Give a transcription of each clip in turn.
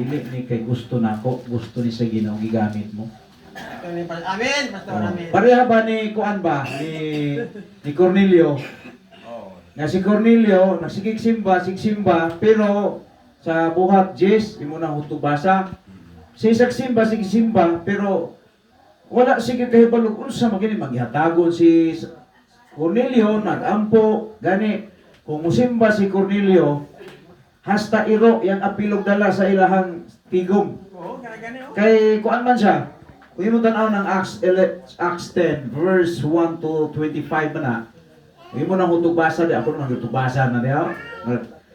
dili ni kay gusto nako, gusto ni sa Ginoo gigamit mo. Amen, Pastor, amen. Pareha ba ni kuan ba ni Cornelio? Nga si Cornelio sigsimba pero sa buhat Jess imo na hutubasa. Si sigsimba pero wala sige kahibalo unsa magini maghatagon si Cornelio nagampo gani kung musimba si Cornelio hasta iro yang apilog dala sa ilahang tigom. Oo, gani oh. Kay kuan man siya. Kung imo tan-aw ng Acts 10 verse 1 to 25 man na. Imo nang hutubasa di ako nang hutubasa na diha.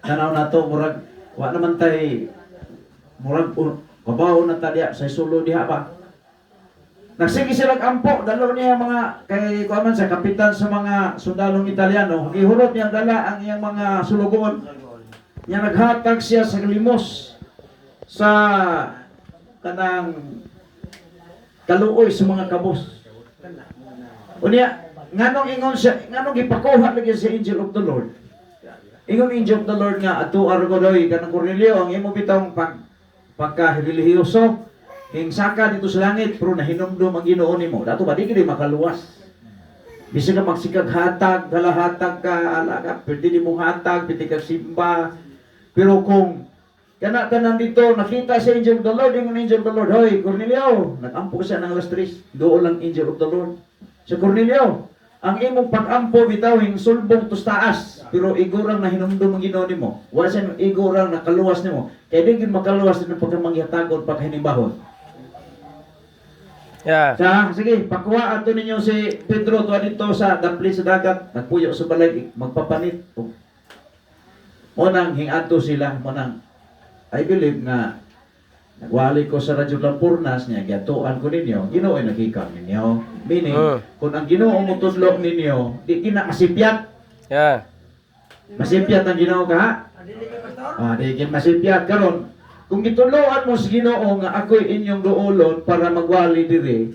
Tanaw na to murag wa naman tay murag kabaw na ta diha sa sulo diha ba. Nagsige sila ampo dalo niya mga kay kuan man sa kapitan sa mga sundalong Italiano. Gihurot niya dala ang iyang mga sulugon. Niya naghatag siya sa limos sa kanang kaluoy sa mga kabos. Unya, nganong ingon siya, nganong gipakuha lagi sa angel of the Lord. Ingon angel of the Lord nga ato argodoy kanang Cornelio ang imo bitong pagka-relihiyoso hing saka dito sa langit pero nahinumdum ang Ginoo nimo. Dato ba di kini makaluwas. Bisag ka magsikag hatag, dalahatag ka, alaga, pwede di mo hatag, pwede ka simba. Pero kung kana nandito, nakita si angel of the Lord, yung angel of the Lord, hoy, Cornelio, nag-ampo siya ng alas 3, doon lang angel of the Lord. Sa Cornelio, ang imong pag-ampo bitaw, yung sulbong tustaas, pero igurang na hinumdum ang Ginoo nimo. Wala siya igurang nakaluwas nimo. Kaya di gid makaluwas din pagkamangyatagon, paghinibahon. Yeah. Sige, pakuha ato ninyo si Pedro tuwa dito sa dapli sa dagat, nagpuyo sa balay, magpapanit. Monang hingadto sila, monang I believe na nagwali ko sa Radyo Lampurnas niya, gatuan ko ninyo, Ginoo ay nakikam ninyo. Meaning, kung ang Ginoo mo tudlok ninyo, di kinamasipyat. Yeah. Masipyat ang Ginoo ka? Di masipyat. Karon, kung gituloan mo sa Ginoo nga ako'y inyong duolon para magwali diri,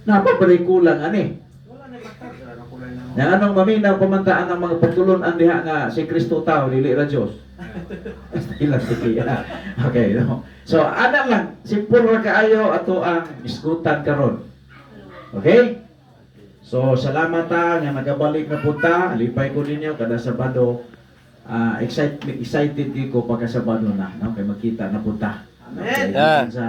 napabalik kulang ani. Nga anong maminaw pamantaan ang mga pagtulon ang diha nga si Kristo tao, dili ra Dios. Ilang sige. Okay, no. So, ana lang, simple ra kaayo ato ang isgutan karon. Okay? So, salamat ta nga nagabalik na punta. Lipay ko ninyo kada Sabado. Excited ko pagka Sabado na, no? Kay magkita na punta. Okay, sa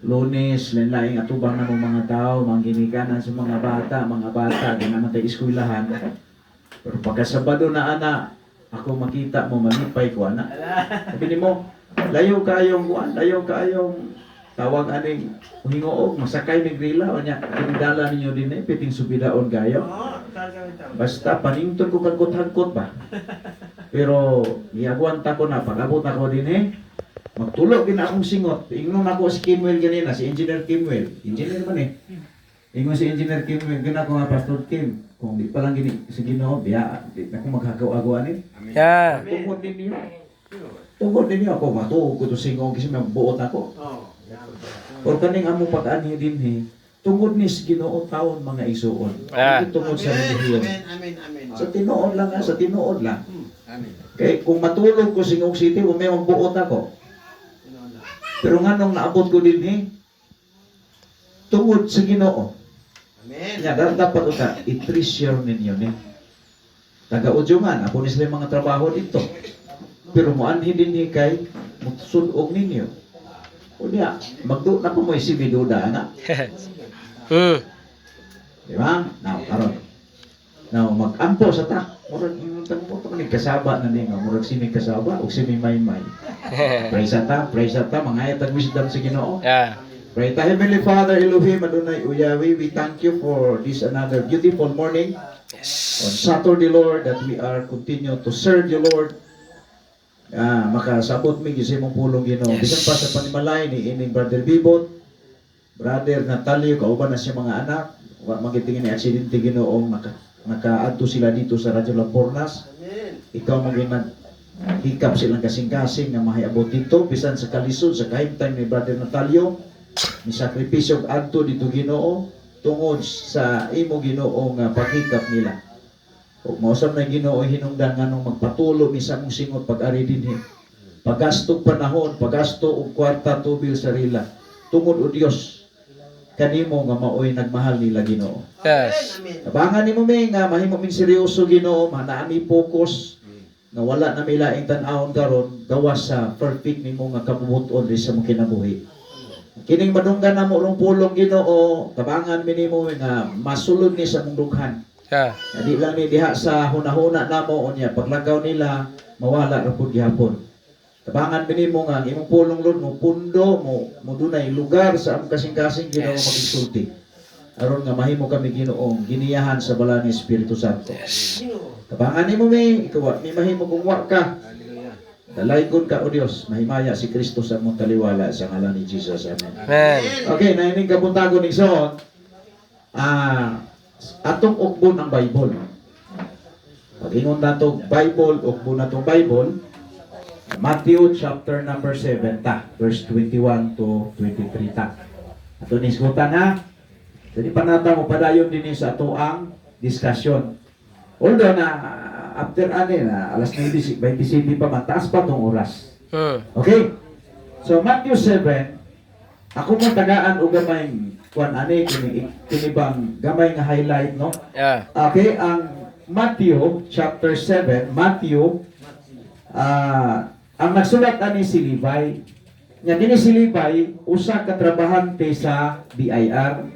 Lunes, lain-laing atubang na mga tao, mga ginikanan sa mga bata, di naman tayo eskwelahan. Pero pagka Sabado na ana, ako makita mo, manipay ko ana. Sabi mo, layo kayong tawag aning hingoog, masakay ng grila, o niya, kinidala ninyo din piting subidaon kayo. Basta panington ko kagkot-hagkot ba. Pero, giagwanta ko na, pag-abot ako din magtulog din akong singot. Ingnon ako si Kimwell ganina, si Engineer Kimwell. Engineer man Ingon si Engineer Kimwell, gina ko nga Pastor Kim. Kung di pa lang gini, si Ginoo, biya, di na akong maghagaw-agaw Yeah. Tungkol din niyo. Tungkol din niyo ako, matuog ko to singong kasi may buot ako. Or kaning amo pag-anhi din tungod ni si Ginoo taon mga isuon. Tungod sa relihiyon. Amen. Sa tinuod lang, sa tinuod lang. Amen. Kaya kung matulog ko Singog City, may magbuot ako. Pero nga nung naabot ko din tungod sa Ginoo. Amen. Nga, dapat uta, i-treasure ninyo taga-udyo man, ako ni sila mga trabaho dito. Pero muanhin din kay, mutsulog ninyo. O niya, magdo na po mo si Biduda, na? Di ba? Now, karon. Now, mag-ampo sa ta. Murag yung tanong mo ni kasaba na ninyo. Murag sini kasaba o sini may-may. Praise ta, mga ayat wisdom sa Ginoo. Yeah. Pray ta, Heavenly Father, Elohim, Adonai, Uyawi, we thank you for this another beautiful morning. On Saturday, Lord, that we are continue to serve you, Lord. Makasabot mi gisi mong pulong Ginoo. Bisan pa sa panimalay ni ining Brother Bibot, Brother Natalio, kauban na siya mga anak. Wa magitingin ni aksidente Ginoo, nakaadto sila dito sa Radyo Lampurnas. Ikaw maging hikap silang kasing-kasing na mahiabot dito, bisan sa kalisod, sa kahimtang ni Brother Natalio, ni sakripisyo adto dito Ginoo, tungod sa imo Ginoo nga paghikap nila. Ug mausab na Ginoo hinungdan nganong magpatulo mi sa mong singot pag-ari dinhi. pagasto panahon, pagasto og kwarta tubil sarila. Tungod o Dios kanimo nga maoy nagmahal nila Ginoo. Yes. Amen. Tabangan nimo mi nga mahimo ming seryoso Ginoo, manami focus nga wala na may laing tan-awon karon gawas sa perfect nimo nga kabubuton di sa mong kinabuhi. Kining madunggan na mo rong pulong Ginoo, tabangan mi nimo nga masulod ni sa mong dughan. Yeah. Di lang ni diha sa hunahuna namo unya paglagaw nila mawala ra pud gihapon. Tabangan mi nimo nga ang imong pulong Lord mo pundo mo dunay lugar sa among kasing-kasing Ginoo Yes. magsulti. Aron nga mahimo kami Ginoo giniyahan sa bala ni Espiritu Santo. Tabangan nimo mi ikaw mi mahimo kung wa ka. Hallelujah. Dalaygon ka o Dios, mahimaya si Kristo sa among taliwala sa ngalan ni Jesus. Amen. Amen. Okay, na ining kabuntagon ni Son. Atong ukbon ang Bible. Pag ingon nato Bible, ukbon natong Bible, Matthew chapter number 7 ta, verse 21 to 23 ta. Ato ni isgutan ha. Jadi panata mo padayon din sa ato ang diskusyon. Although na after na alas 9:27 pa mataas pa tong oras. Okay? So Matthew 7, ako mo tagaan og gamay kuan ani kini bang gamay nga highlight no. Yeah. Okay, ang Matthew chapter 7, Matthew ang nagsulat ani si Levi. Nya kini si Levi usa ka trabahante sa BIR.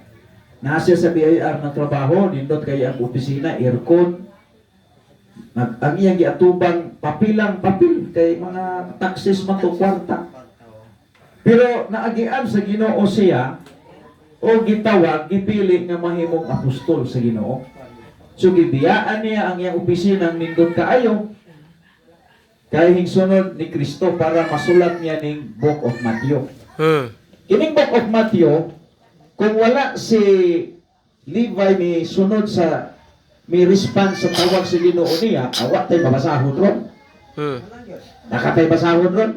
Nasa sa BIR ng trabaho, nindot kay ang opisina, aircon. Ang iyang giatubang papilang papil kay mga taxes man to kwarta. Pero naagian sa Ginoo siya o gitawag, gipili nga mahimong apostol sa Ginoo. So gibiyaan niya ang iyang opisina nindot kaayo kay hingsunod ni Kristo para masulat niya ning Book of Matthew. Kining Book of Matthew, kung wala si Levi ni sunod sa may response sa tawag sa Ginoo niya, awa tay mabasahon ron. Nakatay basahon ron?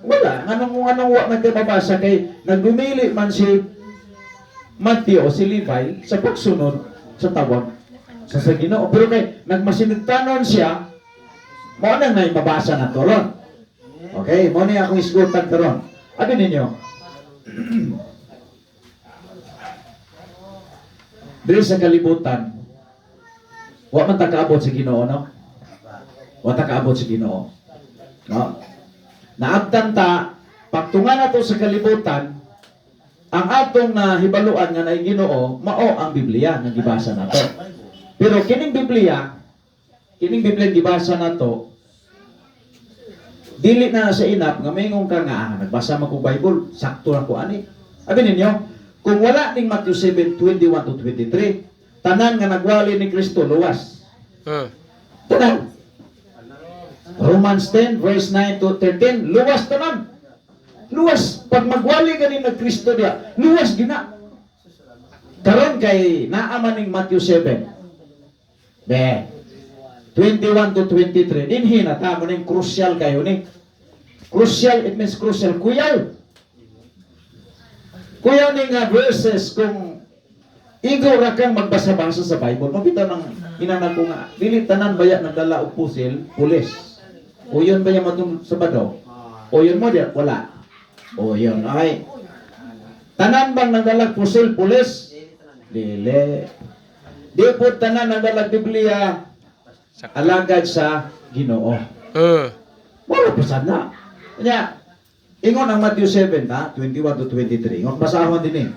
Wala. Anong wa man kay mabasa kay nagumili man si Matthew o si Levi sa pagsunod sa tawag sa Ginoo. Pero kay nagmasinigtanon siya, mo na may mabasa na to ron. Okay, mo na akong isgutan karon. Abi ninyo. Diri sa kalibutan, wa man ta kaabot sa Ginoo, no? Wa ta kaabot sa Ginoo. No? Naabtan ta pagtunga nato sa kalibutan, ang atong nahibaluan nga naay Ginoo, mao ang Biblia nga gibasa nato. Pero kining Biblia gibasa nato, dili na sa inap nga mayingon ka nga nagbasa man ko Bible, sakto ra ko ani. Abi ninyo, kung wala ning Matthew 7:21 to 23, tanan nga nagwali ni Kristo luwas. Tanan. Romans 10 verse 9 to 13, luwas tanan. Luwas pag magwali ganin ng Kristo dia, luwas gina. Karon kay naa man ning Matthew 7. 21 to 23. Dinhi na ta mo ning crucial kayo ni. Crucial, it means crucial. Kuyaw ning verses kung igaw ra kang magbasa-basa sa Bible. Mabita nang inanak ko nga, dili tanan baya nagdala og pulis. O yun ba yung matong Sabado? O yun mo diya? Wala. O yun, ay. Tanan bang nagdalag pulis? Dili. Di po tanan nagdalag Biblia alagad sa Ginoo. Wala pa sana. Kanya, ingon ang Matthew 7, 21 to 23. Ingon, basahon din eh.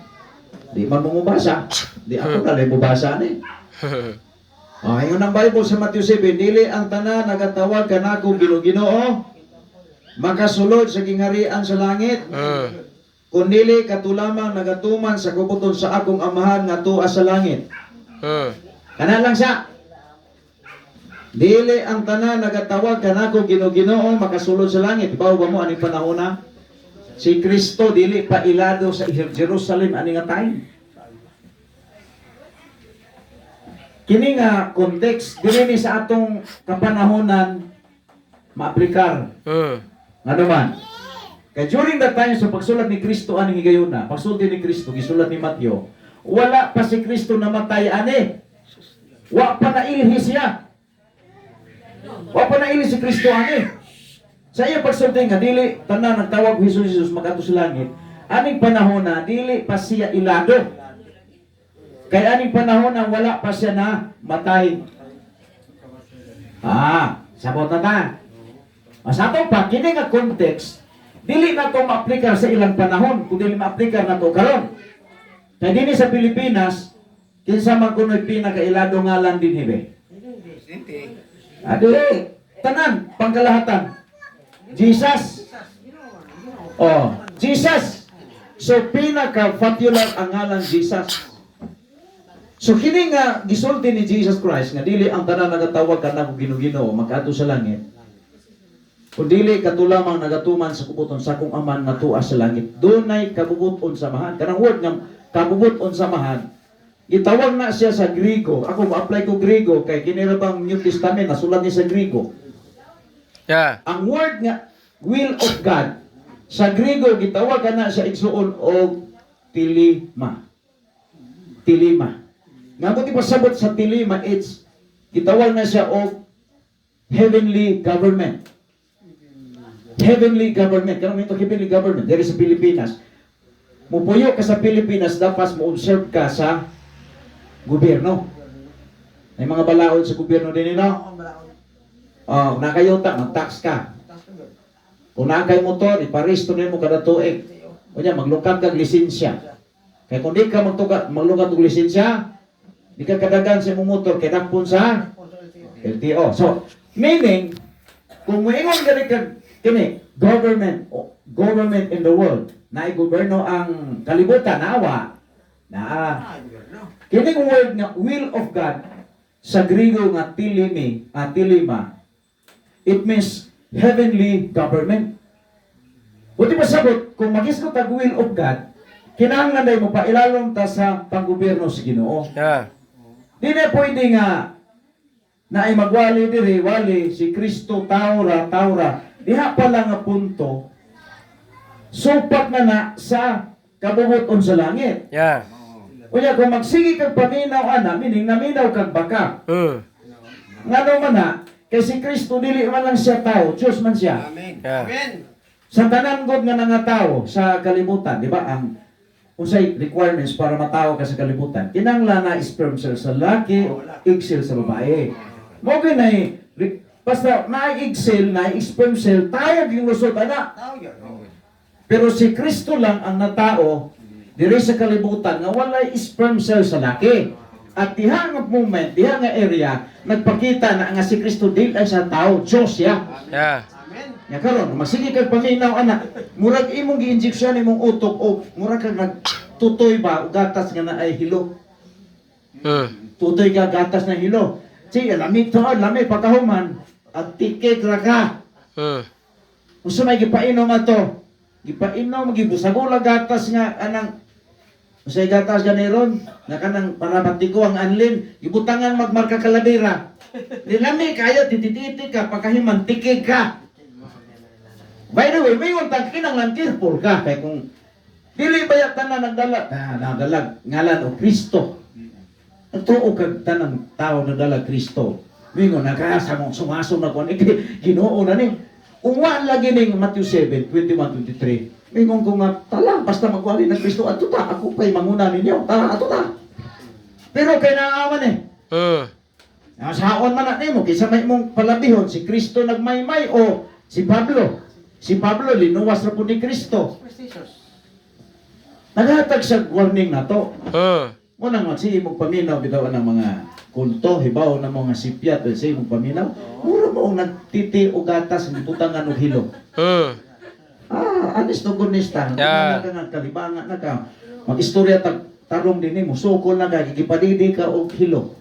Di man mo mabasa. Di ako kalay mabasa ni. Ingon ang Bible sa Matthew 7, dili ang tanan nagatawag kanako Ginoo, makasulod sa gingharian sa langit. Kung dili katulamang nagatuman sa kubuton sa akong amahan nga tuwa sa langit. Kana lang siya. Dili ang tanan nagatawag kanako Ginoo, makasulod sa langit. Ibaw ba mo aning panahon na? Si Kristo dili pa ilado sa Jerusalem ani nga time. Kini nga context dili ni sa atong kapanahonan maaplikar. Ano man? Kay during that time sa pagsulat ni Kristo ani higayuna, pagsulti ni Kristo gisulat ni Matthew, wala pa si Kristo namatay ani. Wa pa nailhi siya. Wa pa nailhi si Kristo ani. Sa iya pagsulti nga dili tanan nagtawag Jesus makato sa langit. Aning panahon na dili pa siya ilado. Kay aning panahon na wala pa siya na matay. Sabot na ta. Sa ato pa kini nga context, dili na to maaplikar sa ilang panahon, kundi maaplikar na to karon. Kay dinhi sa Pilipinas, kinsa man kuno'y pinakailado ngalan din hibe. Adi, tanan pangkalahatan. Jesus. Oh, Jesus. So pinaka-popular ang ngalan Jesus. So kini nga gisulti ni Jesus Christ nga dili ang tanan nagatawag kanang Ginoo magadto sa langit. Kung dili katulamang nagatuman sa kubuton sa akong aman nga tuwa sa langit. Dunay kabubuton samahan. Kanang word nga kabubuton samahan. Gitawag na siya sa Griego. Ako ma-apply ko Griego kay kinirabang New Testament nasulat ni sa Griego. Yeah. Ang word nga will of God sa Griego gitawag na siya igsuon og tilima. Tilima. Nga mo pasabot sa tilima it's gitawag na siya og heavenly government. Heavenly government. Kanang ito heavenly government diri sa Pilipinas. Mupuyo ka sa Pilipinas dapat mo observe ka sa gobyerno. May mga balaod sa gobyerno din nila. Oh, kung nakayuta, mag-tax ka. Kung nakay motor, iparesto nimo kada tuig. O niya, maglukad kag lisensya. Kaya kung di ka maglukad og lisensya, di ka kadagan sa imong motor, kaya nakpun sa LTO. So, meaning, kung moingon gani kag kini, government in the world, na gobyerno ang kalibutan, nawa, kining word nga will of God sa Griego nga tilima, it means heavenly government. Buti pa sabot, kung magisgot ang will of God, kinahanglan day mo pa ilalong ta sa panggobyerno sa Ginoo. Yeah. Di na pwede nga na ay magwali diri, wali si Kristo taura. Diha pa lang nga punto, supat na sa kabubuton sa langit. Yeah. Kuya, kung magsigi kag paminaw ana, meaning naminaw kag baka. Ngano man na, kay si Kristo dili man lang siya tao, Diyos man siya. Amen. Yeah. Amen. Sa tanan gud nga nga tao sa kalibutan, di ba? Ang unsay requirements para matao ka sa kalibutan. Kinahanglan na sperm cell sa lalaki o egg cell sa babae. Mo ginay basta na egg cell, na sperm cell, tayo yung lusot ana. Tao yun. Pero si Kristo lang ang natao diri sa kalibutan nga walay sperm cell sa laki. At diha nga moment, diha nga area, nagpakita na nga si Kristo dili ay sa tao, Diyos siya. Yeah. Amen. Nya karon, magsige kag paminaw ana, murag imong gi-injection imong utok o murag kag nagtutoy ba og gatas nga na ay hilo. Tutoy ka gatas na hilo. Sige, lamig to, lamig pagkahuman, at tikik ra ka. Usa may gipainom ato. Gipainom gibusagula gatas nga anang usay gatas ganiron nga kanang para matigo ang anlin, gibutangan magmarka kalabira. Nilami kayo titititi ka pagkahiman tikik ka. By the way, may untag kinanglan careful ka kay kung dili bayat tanan nagdalag ngalan o Kristo. Tuo kag tanang tao nagdala Kristo. Mingon nakaasa mong sumaso na kon Ginoo na ni. Uwan lagi ning Matthew 7, 21-23. Mingon ko nga tala basta magwali ng Kristo ato ta ako pay manguna ninyo. Tara ato ta. Pero kay naaman saon man na nimo kaysa may mong palabihon si Kristo nagmaymay o si Pablo. Si Pablo linuwas ra pud ni Kristo. Naghatag sa warning na to. Muna nga si imong paminaw bitaw ng mga kulto, hibaw ng mga sipyat sa imong paminaw. Mura mo ang nagtiti o gatas ng putangan o hilo. Anis to gunista. Yeah. Nga kalibangan na ka. Mag-istorya tarong din mo. Sukol na ka, gigipadidi ka o hilo.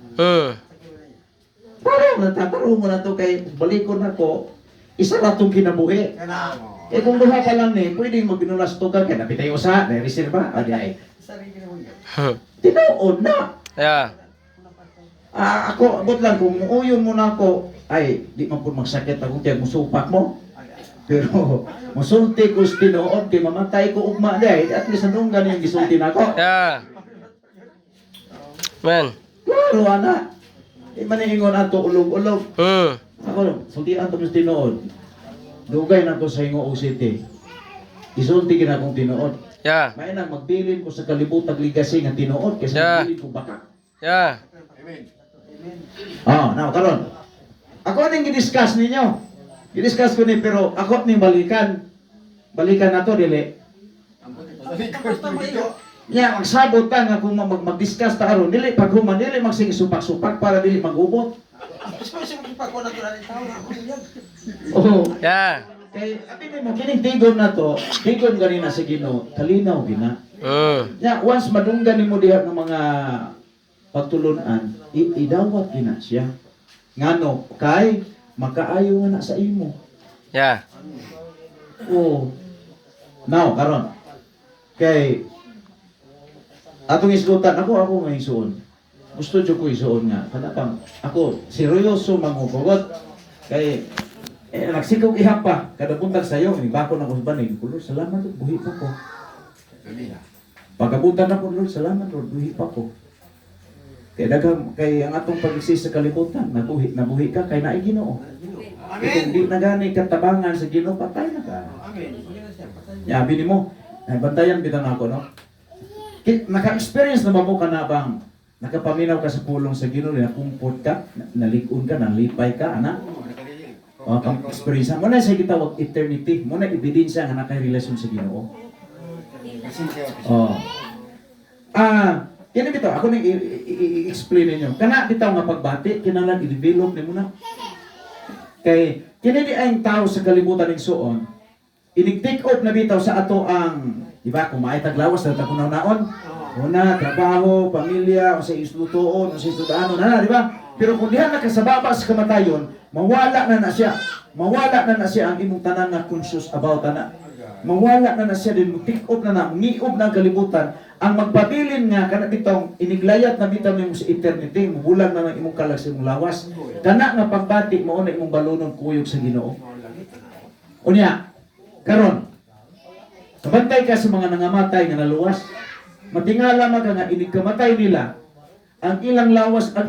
Parang natatarong mo na to kay balikon ako. Isa na itong kinabuhi. Kana. Eh kung duha pa lang ni, pwedeng magbinulas to ka. Kaya napitay usa, na-reserva. O di ay. Sarili mo yun. Tinuod na. Yeah. Ako, abot lang, kung uyon mo na ako, ay, di man po magsakit akong tiyag musupak mo. Pero, musulti ko sa tinuod, kay mamatay ko ugma di. At least anong ganyan gisulti na ako. Yeah. Man. Klaro, ana. Di man ingon ato ulog-ulog. Ako, sultian to sa tinuod. dugay na to sa ingo OCT. Isulti gina akong tinuod. Yeah. May nang magbilin ko sa kalibutang legacy nga tinuod kaysa Yeah. magbilin ko baka. Yeah. Now karon. Ako ning gidiscuss ninyo. Gidiscuss ko ni pero ako ning balikan. Balikan na to dili. Ya, magsabot ta nga kung mag-discuss ta aron dili pag human dili magsige supak-supak para dili magubot. Oh, Yeah. kay abi mo kining tigon na to, tigon ganina sa Ginoo, kalinaw gina. Ya, once madunggan nimo diha ng mga pagtulunan, idawat gina siya. Ngano kay makaayo nga na sa imo. Yeah. Oh. Now karon. Kay atong isgutan ako nga isuon. Gusto jud ko isuon nga kana pang ako seryoso mangubugot kay nagsikog ihapa kada buntag sayo ni bako na ko banin Lord salamat ug buhi pa ko. Pagkabutan ako Lord salamat Lord buhi pa ko. Kay daghang kay ang atong pag-exist sa kalibutan nabuhi ka kay naay Ginoo. Kung di na gani katabangan sa Ginoo patay na ka. Yabi nimo ay bantayan bitan ako no. Naka-experience na ba mo ka na bang nakapaminaw ka sa pulong sa Ginoo na kumport ka, nalikon ka, nalipay ka, ana? O, kang experience mo na sa gitawag eternity, mo na ebidensya nga naka-relasyon sa Ginoo. Oh. Kini bitaw, ako nang i-explain ninyo. Kana bitaw nga pagbati, kinahanglan i-develop nimo na. Kay kini di ay tao sa kalibutan ning suon, inig-take off na bitaw sa ato ang, di ba, kung maitaglawas na tapunaw naon, una, trabaho, pamilya, o sa islutuon, o sa istudano na, di ba? Pero kung dihan na kasababa sa kamatayon, mawala na siya. Mawala na siya ang imong tanan nga conscious about na. Mawala na siya din, take off na ngiob na ang kalibutan, ang magpabilin nga, kana bitong, iniglayat na bitaw nimo sa eternity, mubulag na ng imong kalag sa imong lawas. Kana nga pagbati, mo na imong balunong kuyog sa Ginoo. Unya, karon, kabantay ka sa mga nangamatay nga naluwas. Matingala man ka nga inig kamatay nila. Ang ilang lawas na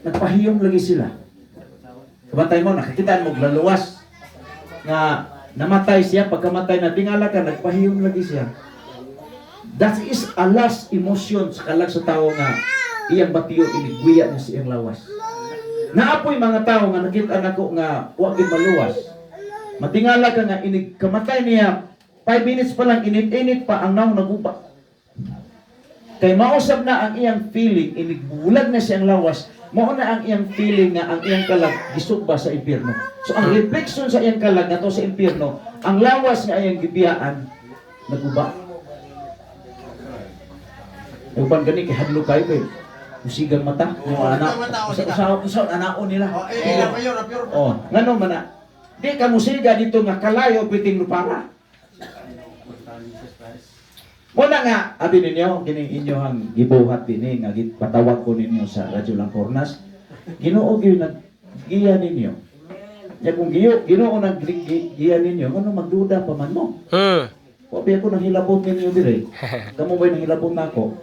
nagpahiyom lagi sila. Kabantay mo nakakita mo laluwas nga namatay siya pagkamatay na tingala ka nagpahiyom lagi siya. That is a last emotion sa kalag sa tao nga iyang batiyo inigwiya niya sa iyang lawas. Naapoy mga tao nga nakita nako nga wa gid maluwas. Matingala ka nga inig kamatay niya 5 minutes pa lang init-init pa ang naong nagupa. Kay mausap na ang iyang feeling inigbulag na siyang lawas, mao na ang iyang feeling nga ang iyang kalag gisugba sa impyerno. So ang reflection sa iyang kalag nato sa impyerno, ang lawas nga iyang gibiyaan naguba. Uban gani kay hadlo kayo kay usigang mata, yung anak. Usaw anaon nila. Oh, ngano man na. Di ka musiga dito nga kalayo piting lupara. Muna nga, abi ninyo, kining inyohang gibuhat din nga patawag ko ninyo sa Radyo Langkornas. Ginoo gyud naggiya ninyo. Ya kung Ginoo naggiya ninyo, ano magduda pa man mo. O biya ko nang hilabot ninyo dire. Kamo ba'y nang hilabot nako?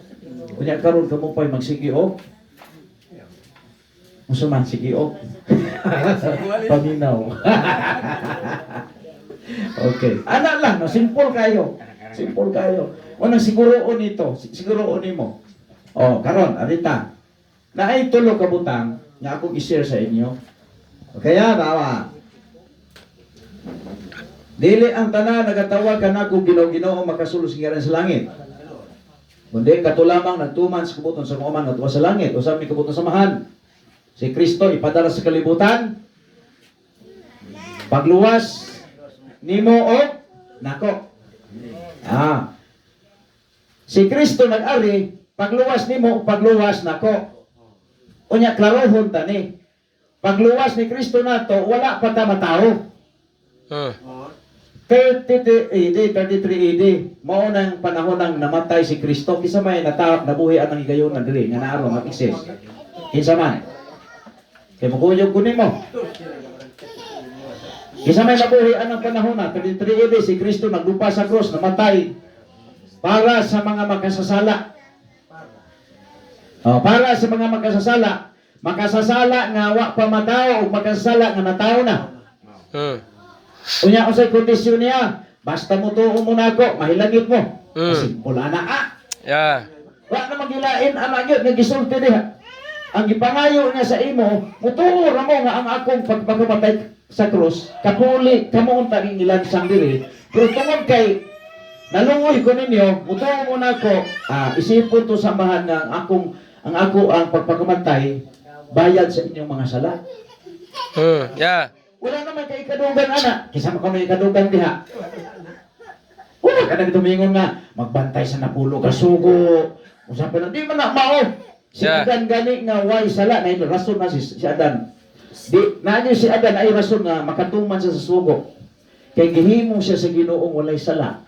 Kunya karon kamo pa'y magsigiog. Musuman sigiog. Paminaw. Okay. Ana lang, no? Simple kayo. Simple kayo. Unang siguroon nito, siguroon nimo. Oh, karon, arita. Naay tulo ka butang nga akong i-share sa inyo. Kaya tawa. Dili ang tanan nagatawag kanako Ginoo makasulo sa ngaran sa langit. Kundi kato lamang nagtuman sa kabuton sa mga man sa langit, usab ni kabuton samahan. Si Kristo ipadala sa kalibutan. Pagluwas nimo o nako. Si Kristo nag-ari, pagluwas nimo, pagluwas nako. Unya klarohon tani. Pagluwas ni Kristo nato, wala pa ta matao. 33 AD, mao nang panahon nang namatay si Kristo, kisa may natawag nabuhi ang higayon diri nga naaro mag-exist. Kinsa man? Kay maguyog ko nimo. Kisa may nabuhi ang panahon na 33 AD si Kristo naglupa sa krus, namatay para sa mga makasasala. Para sa mga makasasala nga wa pa matao o makasasala nga natao na. Hmm. Unya usay kondisyon niya, basta mo tuo mo na ako, mahilangit mo. Kasi wala na Yeah. Wa na magilain anak gyud nga gisulti diha. Ang gipangayo niya sa imo, mutuo ra mo nga ang akong pagpagamatay sa krus, kapuli kamo unta ning ilansang diri. Pero tungod kay nalungoy ko ninyo, mutuo mo na ako, isipon to samahan nga ang ako ang pagpagamatay bayad sa inyong mga sala. Yeah. Wala naman kay kadugan ana, kisama ko may kadugan diha. Wala ka na tumingon nga magbantay sa napulo ka sugo. Usapan na, di man na mao. Si Yeah. Adan gani nga way sala na ito, rason na si Adan. Di, na si Adan ay rason nga makatuman siya sa sugo. Kay gihimo siya sa Ginoong walay sala.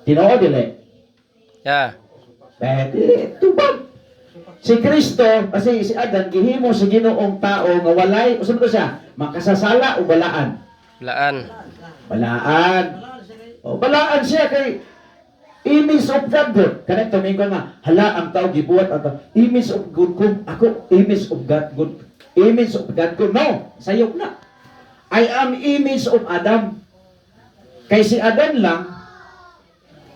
Tinoo dili. Yeah. Pwede, tubag. Si Kristo, kasi si Adan, gihimo sa Ginoong tao nga walay, usan ko siya, makasasala o balaan? Laan. Balaan. O, balaan siya kay image of God. Kanang tumingon nga, hala ang tao gibuhat ang tao. Image of God ko. Ako, image of God. Good. Image of God ko. No, sayok na. I am image of Adam. Kay si Adam lang,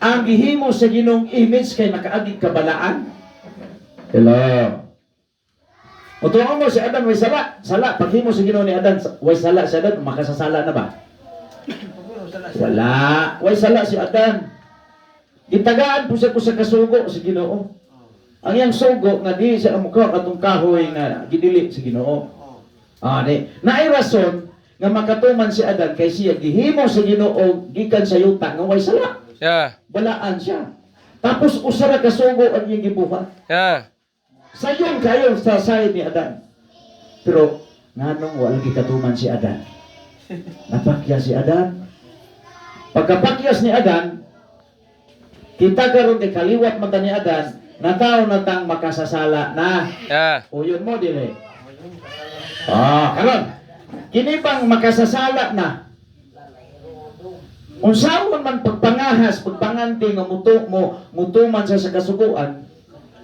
ang gihimo sa Ginoong image kay nakaagig kabalaan. Hello. O tuwang mo si Adam, way sala. Sala. Paghimo sa Ginoo ni Adam, way sala si Adam, makasasala na ba? Wala. Way sala si Adam. Gitagaan po siya po sa kasugo sa Ginoo. Ang iyang sugo nga di siya mukha katong kahoy nga gidili sa Ginoo. Di. Naay rason nga makatuman si Adan kay siya gihimo sa Ginoo gikan sa yuta nga way sala. Yeah. Balaan siya. Tapos usa ra kasugo ang iyang gibuhat. Yeah. Sayon kayo sa side ni Adan. Pero nganong wala gikatuman si Adan? Napakyas si Adan. Pagkapakyas ni Adan, kita karon kay kaliwat mata ni Adan, nataw na tang makasasala na. Yeah. Uyon mo dili. Karon. Kini bang makasasala na? Unsawon man pagpangahas, pagpanganti nga mutuman sa kasuguan,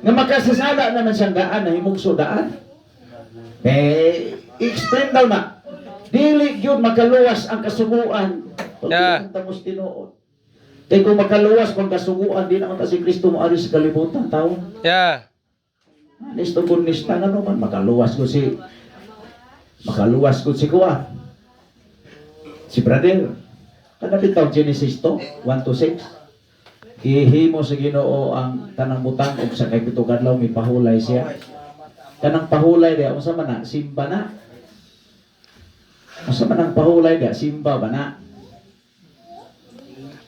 nga makasasala naman siyang daan na himugso daan. Explain daw na. Dili gyud makaluwas ang kasuguan. Yeah. Tapos tinuod. Kaya kung makaluwas kung kasuguan, di naman si Kristo maari sa kalibutan, tao. Yeah. Listo kung nista nga naman, makaluwas ko si kuha. Si brother. Kada bitaw Genesis to, 1-6. Ihimo sa Ginoo ang tanang butang ug sa kay pito kadlaw may pahulay siya. Kanang pahulay dia unsa man na? Simba na. Unsa man ang pahulay dia? Simba ba na?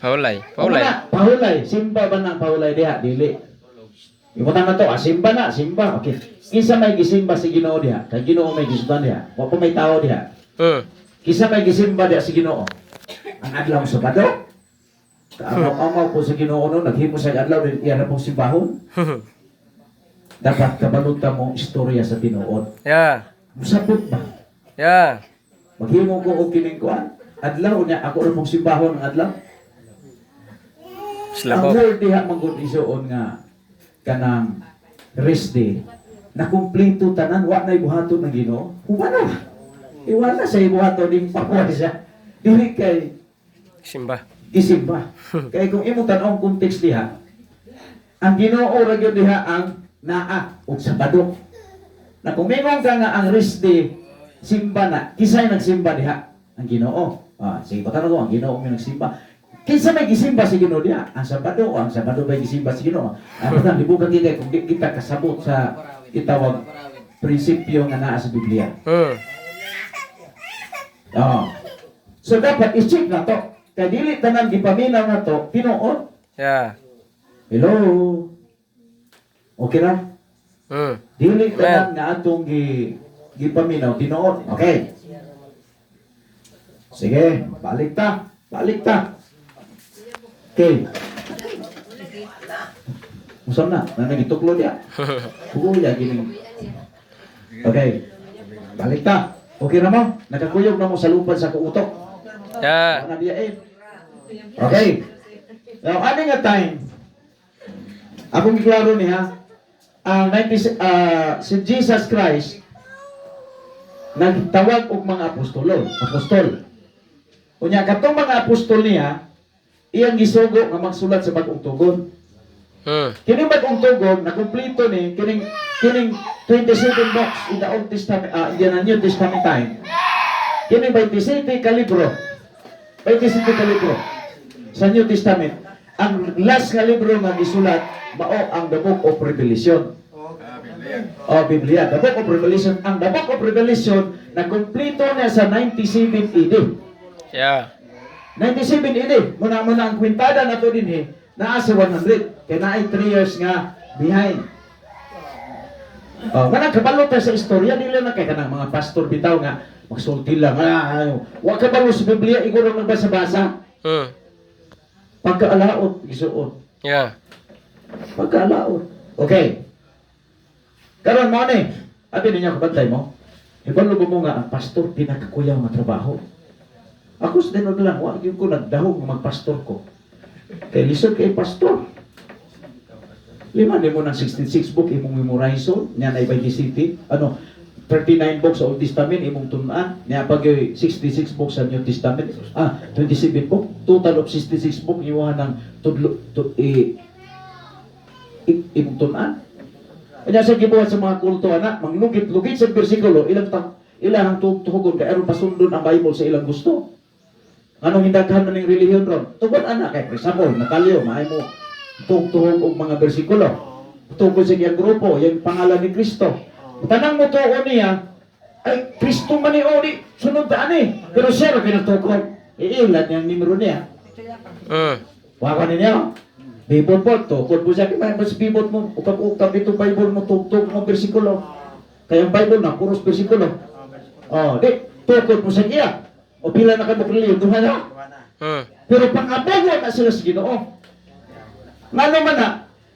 Paulay. Pahulay. Simba ba na ang pahulay dia? Dili. Ibutang na to, simba na, simba. Okay. Kinsa may gisimba si Ginoo diha? Kay Ginoo may gisudan diha. Wa pa may tao diha. Kinsa may gisimba diha si Ginoo? Ang adlaw sa Sabado. Kaamaw po sa Ginoo no, naghimo sa adlaw iya na pong simbahon. Dapat kabalutan mo istorya sa tinuod. Yeah. Musabot ba? Yeah. Maghimo ko og kining kuan. Adlaw niya ako ra pong simbahon ang adlaw. Ang Slabo. word diha manggod isuon nga kanang rest day na kumpleto tanan wa na ibuhaton ng Ginoo. Wala. Iwala sa ibuhaton ning pakuha siya. Dili kay Simba. isimba. Kaya kung imo tan-aw context diha, ang Ginoo ra gyud diha ang naa ug Sabado. Na kung mingon ka nga ang rest day simba na, kisay nagsimba diha ang Ginoo. Sige patanong ko ang Ginoo may nagsimba. Kinsa may gisimba si Ginoo diha? Ang Sabado may gisimba si Ginoo. Ang libugan kita kung di kita kasabot sa itawag prinsipyo nga naa sa Biblia. So dapat i-check na to. Kaya dili tanan gipaminaw na to, tinuod. Yeah. Hello. Okay ra? Dili tanan nga atong gipaminaw, tinuod. Okay. Sige, balik ta. Okay. Musam na, nanagituklo diya. Kuya gini. Okay. Balik ta. Okay na mo? Nakakuyog na mo sa lupad sa kuutok. Yeah. Okay. Now, ano nga time? Akong giklaro niya, si Jesus Christ, nagtawag og mga apostol. Unya katong mga apostol niya, iyang gisugo nga magsulat sa bagong tugon. Kining bagong tugon na kumpleto ni kining 27 books in the Old Testament, in the New Testament time. Kining 27 ka libro. 27 ka libro sa New Testament. Ang last nga libro nga gisulat mao ang the Book of Revelation. Biblia. The Book of Revelation. Ang The Book of Revelation na kumpleto na sa 97 AD. Yeah. 97 AD. Muna ang kwintada na to din naa sa 100. Kaya naay 3 years nga behind. Manang kabalo ta sa istorya nila na kay kanang mga pastor bitaw nga magsulti lang. Wa kabalo sa Biblia ikaw lang magbasa-basa. Pagkaalaot isuot. Yeah. Pagkaalaot. Okay. Karon mo ni, abi ninyo kabantay mo. Ibalo mo nga ang pastor pinakakuyaw nga trabaho. Ako sa dinod lang, wa gyud ko nagdahog nga magpastor ko. Kay lisod kay pastor. Lima ni mo ng 66 book imong memorize nya na ibay city. 39 books sa Old Testament imong tun-an, nya pag 66 books sa New Testament. 27 book, total of 66 book iwahan ng imong tun-an. Kanya sa gibuhat sa mga kulto anak, manglugit-lugit sa bersikulo, ilang tuhugon kay aron pasundon ang Bible sa ilang gusto. Anong hindaghan man ning relihiyon ron? Tugon anak kay example, nakalyo maay mo tuhog og mga bersikulo. Tungkol sa iyang grupo, yung pangalan ni Kristo. Tanang mo tuon niya, ay Kristo man ni Odi, sunod ta ani. Pero siya ra pinatugon. Iilan yung numero niya. Waka ninyo. Bible po, tukod po siya, kaya mas Bible mo, ukap-ukap itong Bible mo, tugtog mo bersikulo. Kaya ang Bible na, puros bersikulo. Tukod mo sa iya. O pila na kayo reliyon, duha na. Pero pang-abawa na sila sa Ginoo. Nga naman na,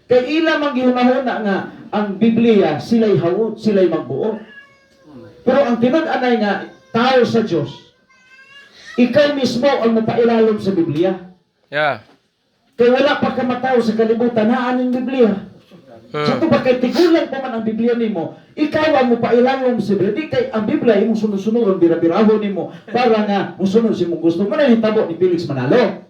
kay ila manggihunahuna nga, ang Biblia, sila'y hawod, sila'y magbuo. Pero ang tinag-anay nga, tao sa Diyos, ikaw mismo ang mapailalom sa Biblia. Yeah. Kaya wala pa ka matao sa kalibutan, haan ang Biblia. Sa ito ba kay tigulan pa man ang Biblia nimo, ikaw ang mapailalom sa Biblia. Di kay ang Biblia, imong sunod-sunod, ang birabiraho nimo, para nga, musunod si mong gusto. Manang hitabo ni Felix Manalo.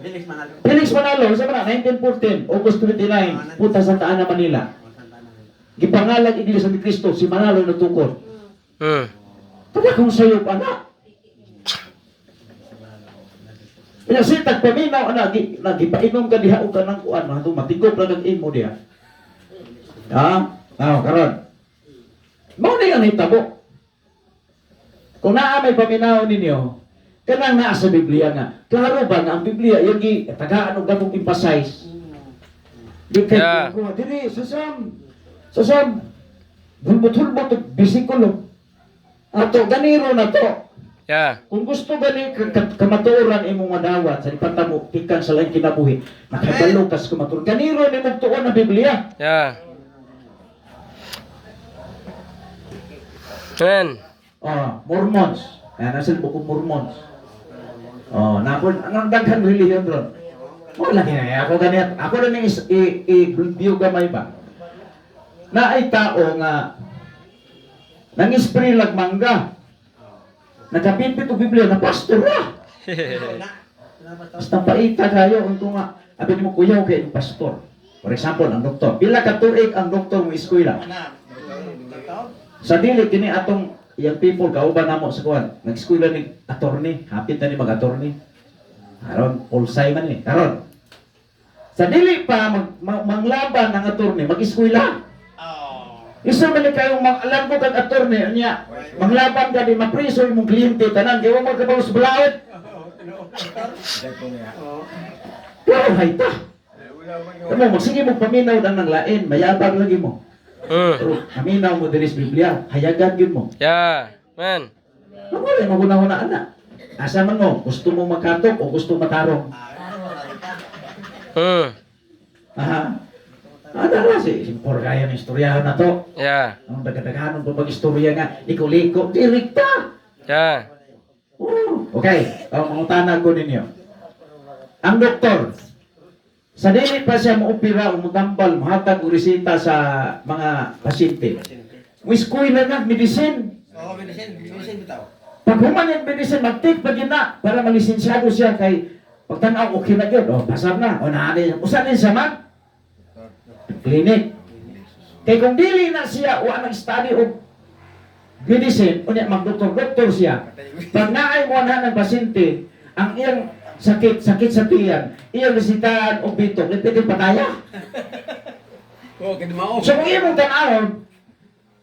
Felix Manalo. Felix Manalo, sa mga 1914, August 29, punta sa Taana, Manila. Gipangalan Iglesia ni Cristo, si Manalo natukod. Tada kung sayo pa na. Kaya si tagpaminaw, nagipainom ka diha o ka ng kuan, matigop na nag-imo diha. Karon. Mao na yung hitabo. Kung naa may paminaw ninyo, kanang naa sa Biblia nga, klaro ba nga ang Biblia, yung tagaan o gamong emphasize. Di kay dili, sasam, bulbot-hulbot, bisikulo. Ato, ganiro na to. Yeah. Kung gusto gani kamatuoran imong madawat sa ipatamo ikan sa lain kinabuhi, nakabalo kas kamatuoran. Ganiro ni mong tuon ang Biblia. Yeah. Amen. Mormons. Nasa buko Mormons. Napon ang daghan relihiyon ron. Wala kaya ako ganit. Ako na ning i-review gamay ba. Na ay tao nga nang-spray lag mangga. Nakapinpit o Biblia na pastor na. Basta paita kayo kung nga abin mo kuyaw kay yung pastor. For example, ang doktor. Pila ka tuig ang doktor mo eskwela. Sa dili kini atong young people kauban namo sa kuan. Nag-eskwela ni attorney, hapit na ni mag-attorney. Karon pulsay man ni. Karon. Sa dili pa manglaban ng attorney, mag-eskwela. Isa man kayong alam ko kag attorney niya, maglaban ka di mapriso imong kliyente tanan kay wa mo ka sa balawit. Pero hayta. Kamo magsige mo paminaw nang lain, mayabag lagi mo. Pero paminaw mo diri sa Biblia, hayagan gyud mo. Yeah. Man. Wala magunahuna ana. Asa man mo, gusto mo makatok o gusto matarong? Ada na si porgaya ng istoryahan na to. Yeah. Ang dagadagahan ng pag-istorya nga, liko-liko, direkta. Yeah. Okay, mangutana ko ninyo. Ang doktor, sa dili pa siya maopera o mutambal, mahatag o resita sa mga pasyente. Wiskuila na, medicine. Oo, medicine bitaw. Pag human yung medicine, mag-take pa yun na para malisensyado siya kay pagtanaw, okay na yun. O, pasar na. O, nahanay. Usan din siya man? Clinic. Kay kung dili na siya, wala nag-study o medicine, o niya, mag-doktor-doktor siya. Pag naay mo na ng pasyente, ang iyang sakit sa tiyan, iyang resitahan o bitok, pwede pataya. Oo, kidmao. So kung iyong tanawon,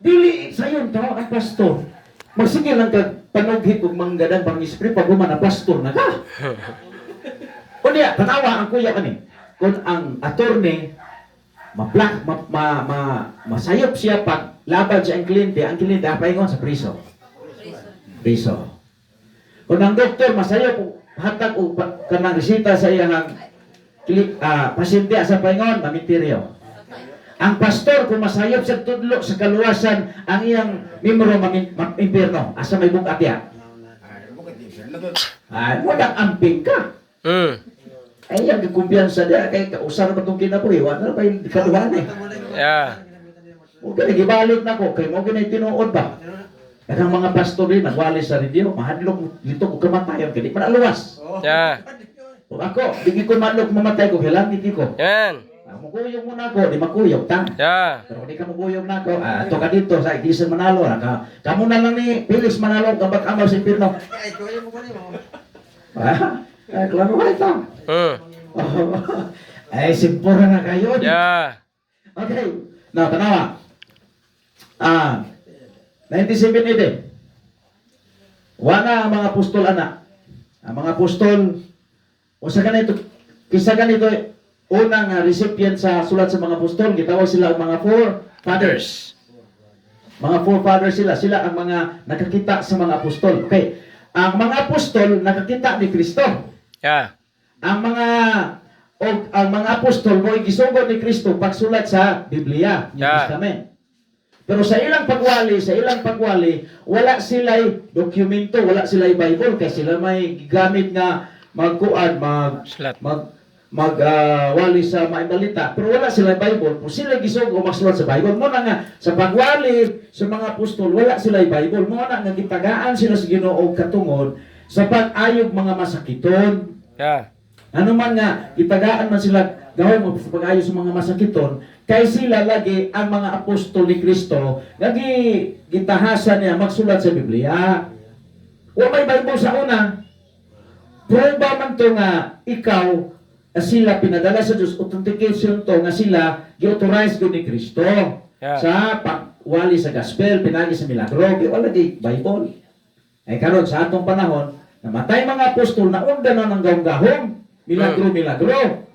dili sa iyon tao ang pastor. Magsige lang ka panughit ug manggadan pang ispre pag human na pastor na ka. Unya, tanawa ang kuya kani. Kung ang attorney masayop siya pag laban sa ang kliyente paingon sa priso. Priso. Kung ang doktor masayop hatag og kanang resita sa iyang pasyente sa paingon, mamisteryo. Ang pastor kung masayop sa tudlo sa kaluwasan ang iyang membro impierno asa may bukat ya. Ay, wala amping ka. Ay, ang kumpiyansa dia kay kausar pa tong kinabuhi, wala pa yung kaduhan eh. Yeah. O kaya gibalik na ko, kay mo ganay tinuod ba? Kaya mga pastor rin, nagwali sa radio, mahadlok dito ko kamatayon, kaya di man aluwas. Yeah. O ako, di ko madlok mamatay ko, kailan hindi ko. Amen. Mukuyog mo na ako, di makuyog ta. Yeah. Pero di ka mukuyog na ako, ito ka dito sa Iglesia Manalo, kamu na lang ni Felix Manalo, kabak amaw si Pirno. Ay, ko mo ko ni mo. Klaro ka ito. Ay, simpura na kayo. Yeah. Okay. Now, tanawa. 9780. Wana ang mga apostol anak. Ang mga apostol, o sa ganito, kisa ganito, unang recipient sa sulat sa mga apostol, gitawag sila ang mga forefathers. Mga forefathers sila. Sila ang mga nakakita sa mga apostol. Okay. Ang mga apostol nakakita ni Kristo. Yeah. Ang mga apostol mo igisugod ni Kristo pagsulat sa Biblia, New Yeah. Testament. Pero sa ilang pagwali, wala sila'y dokumento, wala sila'y Bible, kaya sila may gamit nga magkuan, Sulat. wali sa maibalita, pero wala sila Bible. Kung sila gisog o magsulat sa Bible, mo na nga sa pagwali sa mga apostol, wala sila Bible. Mo na nga gitagaan sila sa Ginoo katungod sa pag-ayog mga masakiton. Yeah. Ano man nga gitagaan man sila gawin mo pag-ayog sa mga masakiton, kay sila lagi ang mga apostol ni Kristo lagi gitahasan niya magsulat sa Biblia. Wa may Bible sa una. Prueba man to nga ikaw sila pinadala sa Diyos, authentication to nga sila gi-authorize do ni Kristo. Yeah. Sa pagwali sa gospel, pinagi sa milagro, wala di Bible. Ay karon sa atong panahon, namatay mga apostol, naunda na ng gahong-gahong, milagro.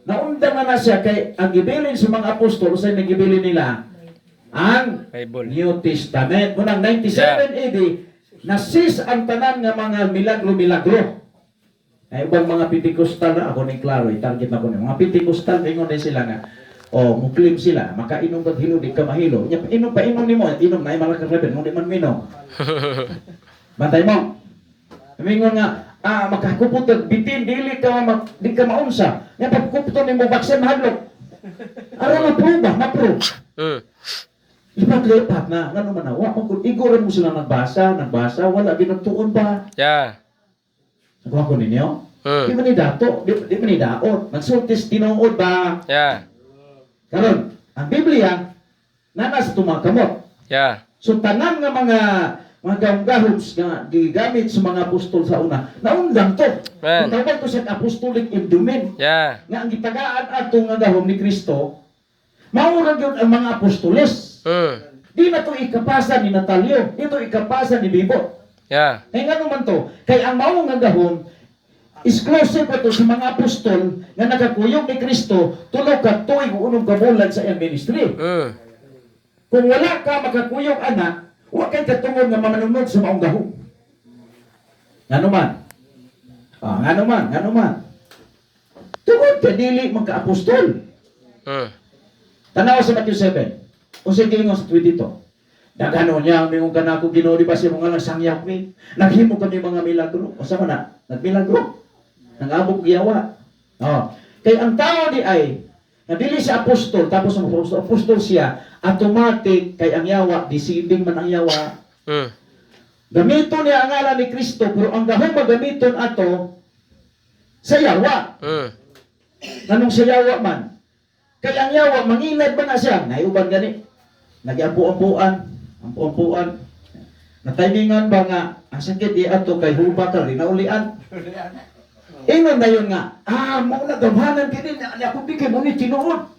Naunda na siya kay ang gibilin sa mga apostol, sa nagibilin nila ang Bible. New Testament. Munang 97 AD, nasis ang tanan nga mga milagro. Ay ubang mga Pentecostal na ako ni klaro, itarget na ko ni mga Pentecostal ingon din sila nga muklim sila, makainom kag hilo di ka mahilo. Nya inom pa inom nimo, inom na ay mga karaben, mo di man minom. Bantay mo. Mingon nga makakupot kag bitin di ka maunsa. Nya pagkupto nimo baksen mahadlok. Ara ma-prove. Lipat na, ngano man wa mo iguran mo sila nagbasa, wala ginagtuon pa. Yeah. Nagawa ko ninyo? Di man ni dato, di man ni daot. Nagsultis tinuod ba? Yeah. Karon, ang Biblia nanas tumakamot. Yeah. So tanan nga mga gahom-gahoms nga gigamit sa mga apostol sa una, naundang to. Man. Tawag to sa apostolic endowment. Yeah. Nga ang gitagaan ato nga gahom ni Kristo, maura gyud ang mga apostoles. Di na to ikapasa ni Natalio, dito ikapasa ni Bibo. Yeah. Kaya nga naman to, kay ang maong nga gahom, exclusive ito sa mga apostol nga nakakuyog ni Kristo, tulog ka tuig unong kabulan sa iyang ministry. Kung wala ka makakuyog anak, huwag kay katungod nga mamanunod sa maong gahom. Nga naman. Tungod ka dili magka-apostol. Tanaw sa Matthew 7. Kung sa gingon sa 22. Dagano niya, mingon ka na ako Ginoo di ba siya mga nagsangyak mi. Naghimo kami mga milagro. O sa na? Nagmilagro. Nangabog giyawa. Kay ang tao di ay nabili siya apostol, tapos ang apostol siya, automatic kay ang yawa, deceiving man ang yawa, Hmm. Gamiton niya ang ngalan ni Kristo, pero ang gahong magamiton ato sa yawa. Hmm. Anong sa yawa man? Kaya ang yawa, mangilad ba na siya? Naiuban gani. Nag-ampu-ampuan. Ampu-ampuan. Natimingan ba nga, ang sakit di ato kay huba ka rin, naulian. Ingon na yun nga, mauna gamhanan ka din, ako di kayo ni tinuod.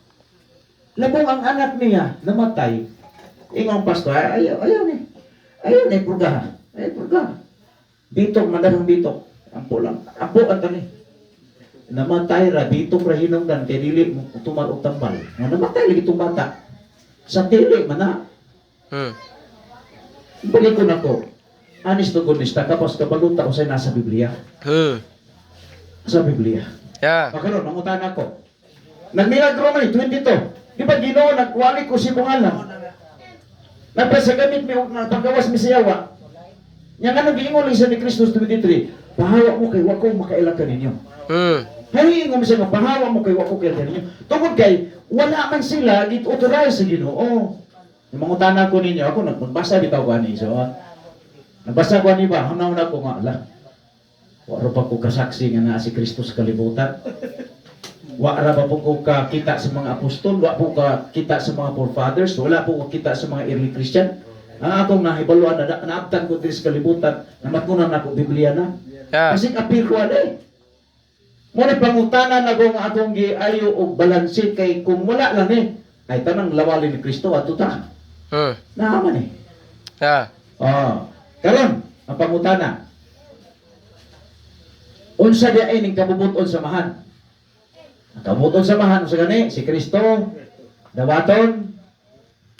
Labong ang anak niya, namatay. Ingon pastor, ayaw ni. Ayaw ni, purga. Ayaw purga. Bitok, mandarang bitok. Ampo lang. Ampo ang kani. Namatay ra, bitok ra hinungdan, kay dili mo tumal og tambal. Nga namatay lagi itong bata. Sa dili, mana. Hmm. Balik ko na ko. Anis to gunista, kapos kapaluta ko sa nasa Biblia. Hmm. Sa Biblia. Yeah. Pagkaroon, mangutan ako. Nagmilagro man 22. Di ba Ginoo nagwali ko si kungalan? Nagpasagamit mi na paggawas mi sa yawa. Nya nga giingon lang sa ni Kristo 23. Pahawa mo kay wako makailan ka ninyo. Hmm. Hay mo siya pahawa mo kay wako kay ninyo. Tungod kay wala man sila git-authorize sa Ginoo. Yung mangutan ko ninyo, ako nagbasa bitaw ko ani so. Nagbasa ko ani ba? Hanaw na ko nga ala. Wala pa ko kasaksi nga na si Kristo sa kalibutan. Wala pa po ko kita sa mga apostol, wala po ka kita sa mga forefathers, wala po ko kita sa mga early Christian. Ang akong nahibaluan na naabtan ko din sa kalibutan, namatkunan na ako Biblia na. Yeah. Kasi apil ko ano Muna pangutanan na kung akong giayo o balansin kay kung wala lang ay tanang lawali ni Kristo at tuta. Hmm. Naaman Yeah. Karon, ang pangutana. Unsa di ay ning kabubuton samahan? Ang kabubuton samahan sa gani si Kristo dawaton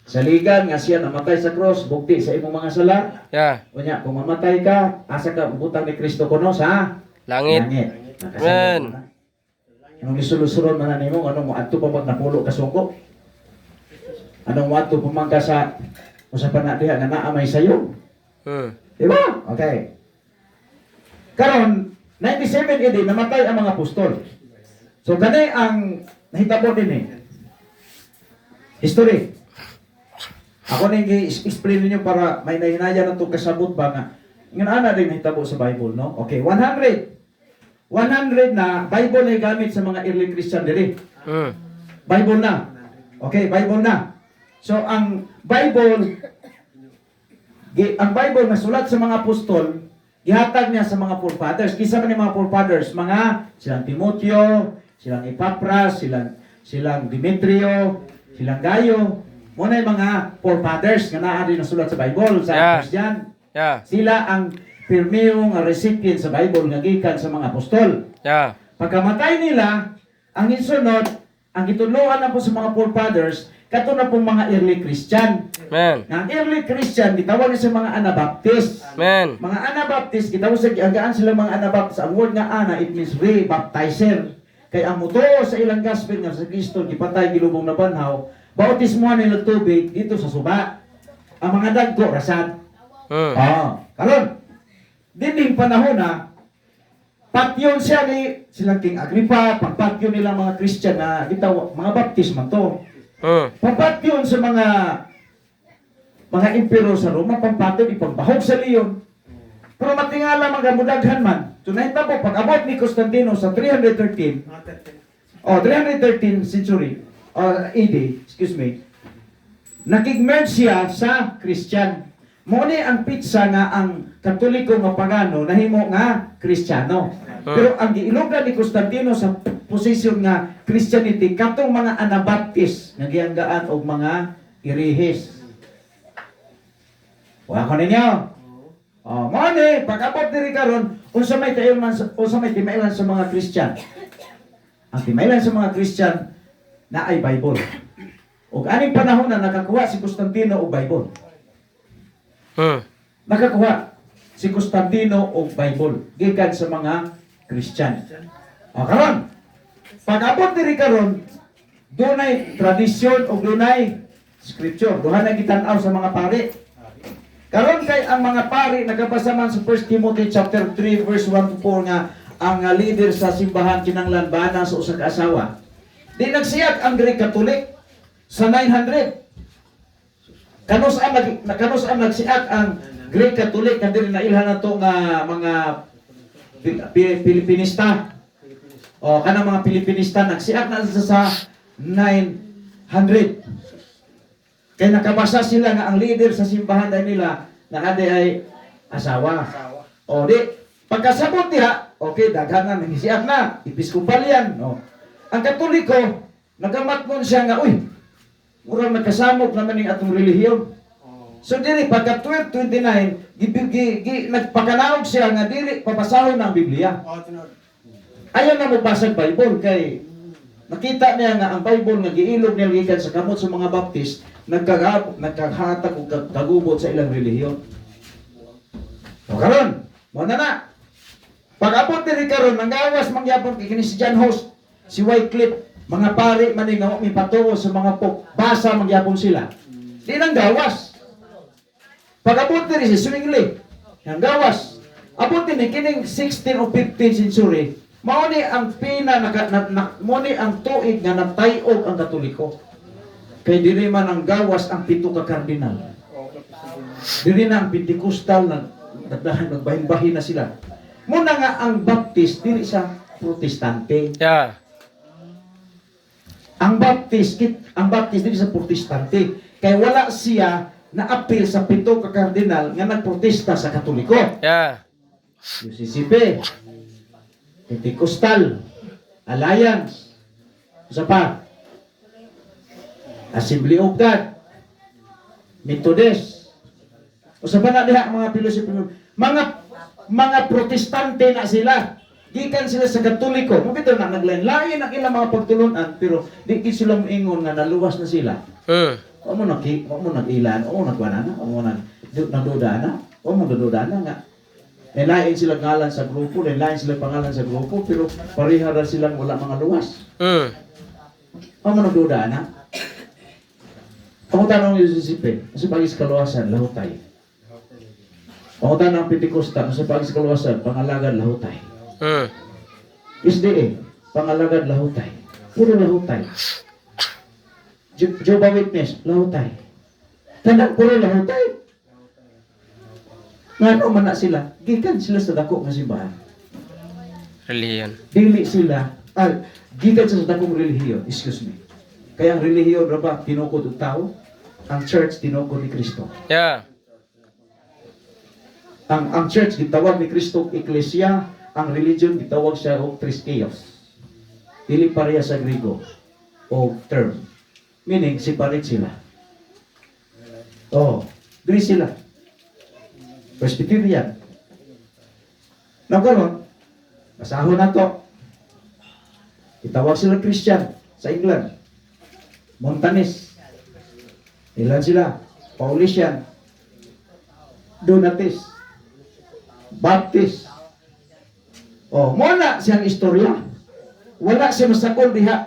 saligan nga siya namatay sa cross bugti sa imong mga sala. Yeah. Unya kung mamatay ka, asa ka butang ni Kristo kuno sa Langit. Amen. Anong isulusuron man nimo anong adto pa pag napulo ka sungko? Anong adto pumangka sa usapan na diha nga naa may sayo? Hmm. Diba? Okay. Karon 97 AD namatay ang mga apostol. So kani ang nahitabo din history. Ako na i-explain ninyo para may nahinaya na itong kasabot ba nga. Ngayon ana din nahitabo sa Bible, no? Okay, 100 na Bible na gamit sa mga early Christian diri. Hmm. Bible na. Okay, Bible na. So ang Bible na sulat sa mga apostol, ihatag niya sa mga forefathers. Kisa man yung mga forefathers, mga silang Timoteo, silang Epapras, silang Demetrio, silang Gayo. Muna yung mga forefathers nga naa rin nasulat sa Bible sa Yeah. Christian. Yeah. Sila ang pirmiyong recipient sa Bible nga gikan sa mga apostol. Yeah. Pagkamatay nila, ang isunod, ang ituluan na po sa mga forefathers, kato na pong mga early Christian. Amen. Ang early Christian, gitawag sa mga Anabaptist. Amen. Mga Anabaptist, gitawag sa giagaan sila mga Anabaptist. Ang word nga Ana, it means re-baptizer. Kaya ang muto sa ilang gospel nga sa Kristo, gipatay, gilubong na banhaw, bautismuhan nila tubig dito sa suba. Ang mga dagko, rasad. Hmm. Karon, dining panahon na, patyon siya ni silang King Agrippa, pagpatyon nila mga Christian na gitawag, mga Baptist man to. Hmm. Pagpatyon sa mga emperor sa Roma, pampatyon, ipagbahog sa leon. Pero matingala mga mudaghan man. So nahitabo, pag abot ni Constantino sa 313 century, AD, excuse me, nakig-merge siya sa Christian. Muna ang pizza nga ang Katoliko nga pagano nahimo nga Kristiyano. Pero ang giilogan ni Constantino sa posisyon nga Christianity katong mga Anabaptist nga gianggaan og mga irihis. Wa ko ninyo. Mone pag-abot diri karon unsa may timailan sa mga Christian. Ang timailan sa mga Christian na ay Bible. Ug aning panahon na nakakuha si Constantino og Bible. Hmm. Nakakuha si Constantino og Bible gikan sa mga Christian. Karon, pag-abot diri karon, dunay tradisyon o dunay scripture. Duha na gitan-aw sa mga pari. Karon kay ang mga pari nagabasa man sa 1 Timothy chapter 3 verse 1 to 4 nga ang leader sa simbahan kinahanglan bana sa usa ka asawa. Di nagsiyag ang Greek Catholic sa 900. kanus ang nagsiak ang Greek Catholic na dili na ilhan nato nga mga Pilipinista. O kanang mga Pilipinista nagsiak na sa 900. Kaya nakabasa sila nga ang leader sa simbahan dahil nila na ade ay asawa. O di, pagkasabot diha, okay, daghanan, nangisiak na, episkopal yan. O. Ang Katoliko, nagamatmon siya nga, uy, murang nagkasamok naman yung atong relihiyon. So dili, pagka 1229, nagpakanaog siya nga dili, papasahon ng Biblia. Ayaw na magbasa ng Bible, kay nakita niya nga ang Bible nga giilog niya gikan sa kamot sa mga Baptist, nagkaghatag o kagubot sa ilang relihiyon. O karon, mo na. Pag-abot diri karon, nanggawas mangyapon kay kini si John Host, si Wycliffe, mga pari man nga mi patuo sa mga basa mangyapon sila. Di nang gawas. Pag-abot diri si Zwingli, nang gawas. Abot din kining 16 o 15th century, mao ni ang mao ni ang tuig nga natayog ang Katoliko. Kay dili man ang gawas ang pito ka kardinal. Dili na ang Pentecostal nagbahin-bahin na sila. Muna nga ang Baptist dili sa Protestante. Yeah. Ang Baptist dili sa Protestante. Kay wala siya na-appeal sa pito ka kardinal nga nagprotesta sa Katoliko. Yeah. UCCP, Pentecostal, Alliance, isa pa, Assembly of God, Methodist, usa pa na diha mga pilosopi, mga protestante na sila. Gikan sila sa Katoliko. Mo bitaw na naglain-lain ang ilang mga pagtulunan pero di kit sila moingon nga naluwas na sila. O mo nag-ilan, o mo nagwanana, o mo nagdudana, o mo nagdudana nga. Lain sila ngalan sa grupo, lain sila pangalan sa grupo, pero pareha ra silang wala mga luwas. O mo nagdudana. Ako tanong yung sisipe, kasi pag kaluwasan, lahutay. Ako tanong ang Pentecostal, kasi pag kaluwasan, pangalagad, lahutay. SDA, pangalagad, lahutay. Puro lahutay. Jehovah Witness, lahutay. Tandang puro lahutay. Nga ano man na sila, gikan sila sa dako nga simbahan. Religion. Dili sila, gikan sila sa dakong relihiyon, excuse me. Kaya ang relihiyon, raba, tinukod ng tao, ang church, tinukod ni Kristo. Yeah. Ang church, gitawag ni Kristo, Ecclesia, ang religion, gitawag siya o Christios. Dili pareha sa Griego o term. Meaning, separate sila. Dili sila. Presbyterian. Nagkaroon, basahon na to. Itawag sila Christian sa England. Montanis. Ilan sila? Paulician. Donatis. Baptist. Muna siyang istorya. Wala siya masakol diha.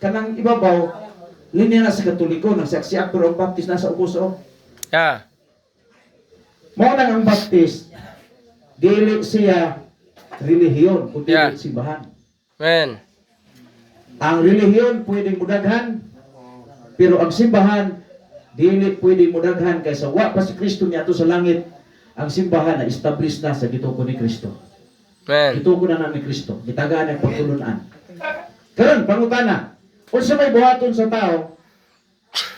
Kanang ibabaw, linya na sa Katoliko, nagsaksiak, pero ang Baptist nasa ubos. Yeah. Muna ang Baptist, dili siya relihiyon, kundi simbahan. Man. Ang relihiyon pwedeng mudaghan, pero ang simbahan, dili pwedeng mudaghan kaysa wa pa si Kristo niya ato sa langit. Ang simbahan na established na sa gituko ni Kristo. Man. Gituko na ni Kristo. Gitagaan ang pagtulunan. Karon, pangutana, kung sa may buhaton sa tao,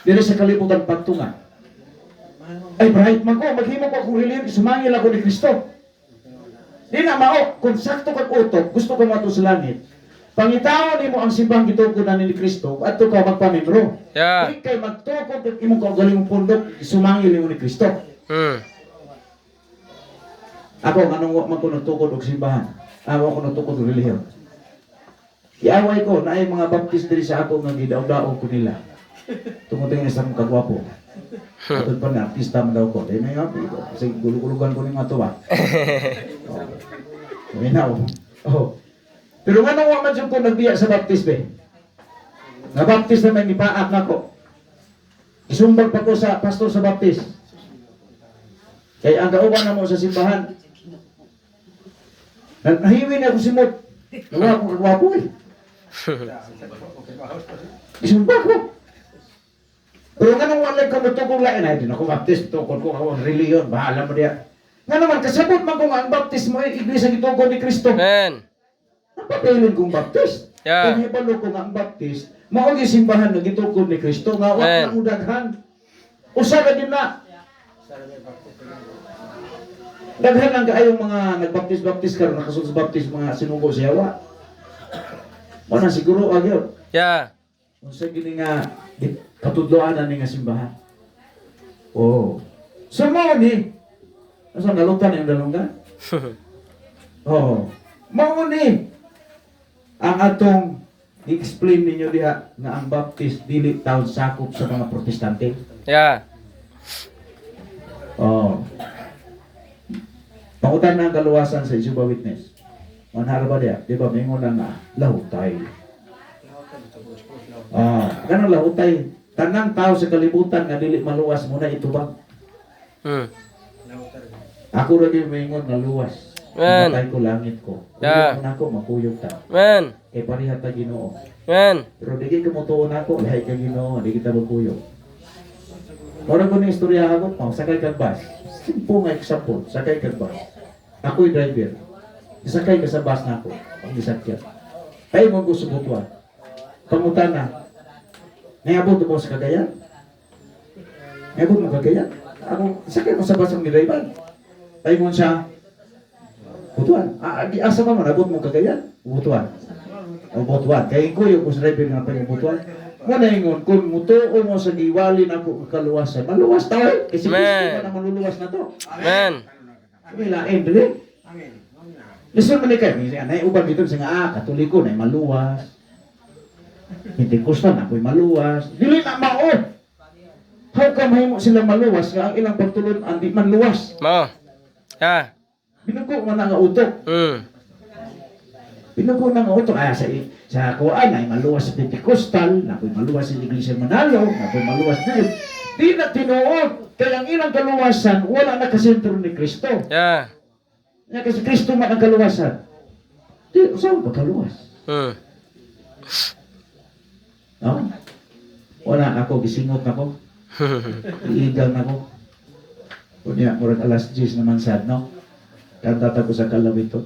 dili sa kalibutan pagtunga. Ay, bright man ko, maghimo ko akong relihiyon, sumangil ako ni Kristo. Di na mao, kung sakto kang utok, gusto ko mato sa langit. Pangitaon mo ang simbang gituko na ni Kristo, at ka magpamembro. Yeah. Di kay magtukod, at imong kaugaling mong pundok, sumangil mo ni Kristo. Ako, anong wak man ko nagtukod og simbahan? Awa ko nagtukod og relihiyon. Iaway ko, na ay mga Baptist diri sa ako nga gidaog-daog ko nila. Tumuting na sa mong kagwapo. Atod pa na, artista man daw ko. Dahil na yun, kasi gulugulugan ko ni mga tuwa. Minaw. Pero nga nang wak man siya ko nagbiya sa Baptist be. Nga Baptist na may nipaak na ko. Isumbag pa ko sa pastor sa Baptist. Kaya ang kauban na mo sa simbahan, nahiwi na ako si Mot. Nawa akong kagwapo eh. Isumbag ko. Pero nga nung walay ko mutugong lain, ay din ako baptist, tukod ko ako ang reliyon, bahala mo diya. Nga naman, kasabot man kung ang baptismo ay iglesia gitugod ni Kristo. Amen. Napapilin kong baptist. Yeah. Kung hibalo ko nga ang baptist, maogi simbahan na gitugod ni Kristo, nga wak Amen. na udaghan. Usa ka din na. Daghan ang kaayong mga nagbaptis-baptis karon nakasunod-baptis mga sinugo sa yawa. Wala siguro agyo. Yeah. Unsa gini nga katudloan na ni nga simbahan. Oh. So mao ni. Asa nalutan yung dalunggan? Oh. Mao ni ang atong i-explain ninyo diha nga ang baptist dili taon sakop sa mga protestante. Yeah. Oh. Pangutan na ang kaluwasan sa Jehovah's Witness. Manhara ba diya? Di ba, mingon na nga, lahutay. Ganang lahutay. Tanang tao sa kalibutan nga dili maluwas muna itubang. Hmm. Ako rin mingon na luwas. Amen. Matay ko langit ko. Yeah. Kuyog na ako, makuyog ta. Amen. Kay parihat ta Ginoo. Amen. Pero di ka mutuon ako, lahi ka Ginoo, di kita magkuyog. Mura ko ni istorya ako, sakay kag bus. Simpo nga example, sakay kag bus. Ako'y driver. Sakay ka sa bus na ako, ang gisakyan. Ay mo ko subutuan. Pangutan na. Nayabot mo sa Cagayan? Nayabot mo Cagayan? Ako, sakay mo sa bus ang driver. Ay mo siya, butuan. Asa ba mo, nabot mo Cagayan? Butuan. O butuan. Kaya ko yung sa driver nga pa yung butuan. Muna ingon, kung mutuo mo sa giwalin ako kaluwasan, maluwas tayo. Kasi Amen. gusto man ang maluluwas na to. Amen. Kumilain, dili? Listen mo ni kayo, may uban dito sa nga, katoliko na maluwas. Hindi kusta na ako'y maluwas. Dili na mao. How come mahimo sila maluwas nga ang ilang pagtulon ang di man luwas? Mo. Yeah. Binugo man nga utok. Hmm. Binugo na nga utok. Sa kuan ay maluwas sa Pentecostal, na ako'y maluwas sa Iglesia Manalo, na ako'y maluwas na yun. Di na tinuod. Kaya ang ilang kaluwasan, wala na kasentro ni Kristo. Yeah. Nga kasi Kristo man ang kaluwasan. Di, saan ba kaluwas? Hmm. No? Wala ako, gisingot ako. Iigal na ako. Kunya, murag alas 10 naman sad, no? Kantata ko sa kalawito.